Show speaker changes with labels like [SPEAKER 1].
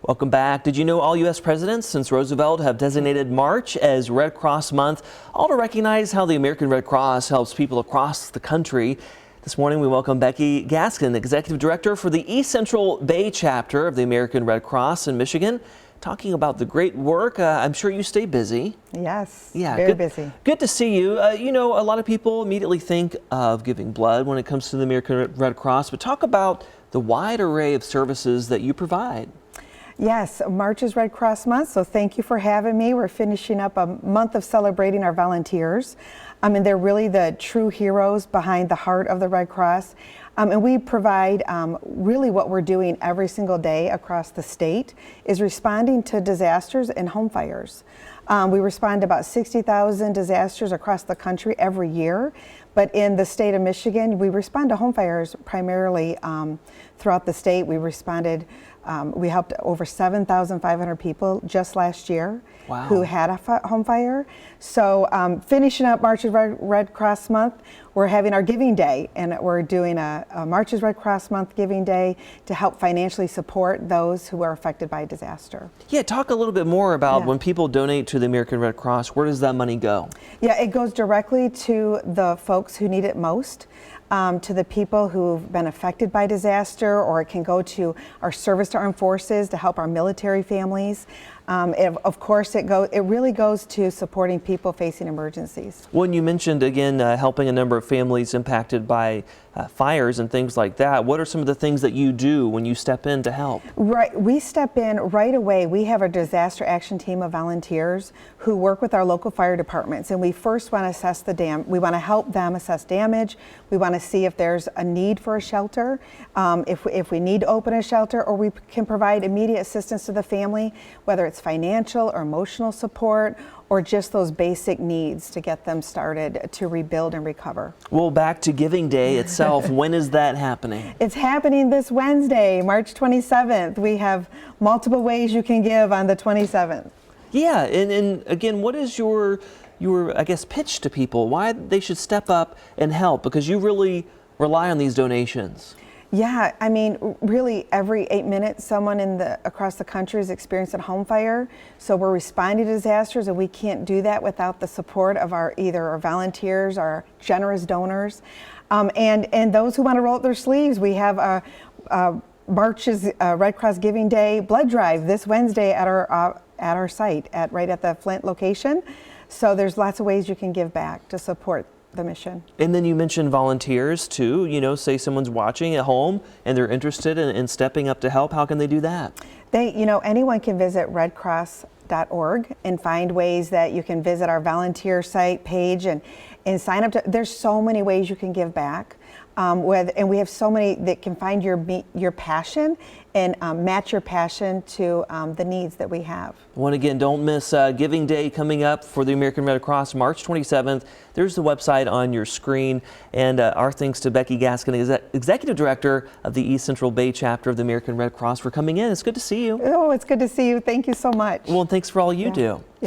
[SPEAKER 1] Welcome back. Did you know all U.S. presidents since Roosevelt have designated March as Red Cross Month, all to recognize how the American Red Cross helps people across the country? This morning we welcome Becky Gaskin, Executive Director for the East Central Bay chapter of the American Red Cross in Michigan, talking about the great work. I'm sure you stay busy.
[SPEAKER 2] Yes,
[SPEAKER 1] yeah,
[SPEAKER 2] very busy.
[SPEAKER 1] Good to see you. You know, a lot of people immediately think of giving blood when it comes to the American Red Cross, but talk about the wide array of services that you provide.
[SPEAKER 2] Yes, March is Red Cross Month, so thank you for having me. We're finishing up a month of celebrating our volunteers. And they're really the true heroes behind the heart of the Red Cross. And we provide really what we're doing every single day across the state is responding to disasters and home fires. We respond to about 60,000 disasters across the country every year. But in the state of Michigan, we respond to home fires primarily throughout the state. We helped over 7,500 people just last year.
[SPEAKER 1] Wow.
[SPEAKER 2] Who had a home fire. So finishing up March's Red Cross Month, we're having our Giving Day, and we're doing a March's Red Cross Month Giving Day to help financially support those who are affected by disaster.
[SPEAKER 1] Yeah, talk a little bit more about when people donate to the American Red Cross, where does that money go? Yeah,
[SPEAKER 2] it goes directly to the folks who need it most. To the people who've been affected by disaster, or it can go to our service to armed forces to help our military families. Of course, it really goes to supporting people facing emergencies.
[SPEAKER 1] When you mentioned, again, helping a number of families impacted by fires and things like that, what are some of the things that you do when you step in to help?
[SPEAKER 2] Right, we step in right away. We have a disaster action team of volunteers who work with our local fire departments, and we first want to assess we want to help them assess damage. We want to see if there's a need for a shelter, if we need to open a shelter, or we can provide immediate assistance to the family, whether it's financial or emotional support, or just those basic needs to get them started to rebuild and recover.
[SPEAKER 1] Well, back to Giving Day itself, when is that happening?
[SPEAKER 2] It's happening this Wednesday, March 27th. We have multiple ways you can give on the 27th.
[SPEAKER 1] Yeah, and again, what is your I guess, pitch to people? Why they should step up and help? Because you really rely on these donations.
[SPEAKER 2] Yeah, I mean, really every 8 minutes someone across the country is experiencing a home fire. So we're responding to disasters, and we can't do that without the support of either our volunteers, our generous donors, and those who want to roll up their sleeves. We have March's Red Cross Giving Day blood drive this Wednesday at our site right at the Flint location. So there's lots of ways you can give back to support the mission.
[SPEAKER 1] And then you mentioned volunteers too. You know, say someone's watching at home and they're interested in stepping up to help. How can they do that?
[SPEAKER 2] Anyone can visit redcross.org and find ways that you can visit our volunteer site page and sign up. There's so many ways you can give back. And we have so many that can find your passion and match your passion to the needs that we have.
[SPEAKER 1] Well, again, don't miss Giving Day coming up for the American Red Cross, March 27th. There's the website on your screen. And our thanks to Becky Gaskin, Executive Director of the East Central Bay chapter of the American Red Cross, for coming in. It's good to see you.
[SPEAKER 2] Oh, it's good to see you. Thank you so much.
[SPEAKER 1] Well, thanks for all you do.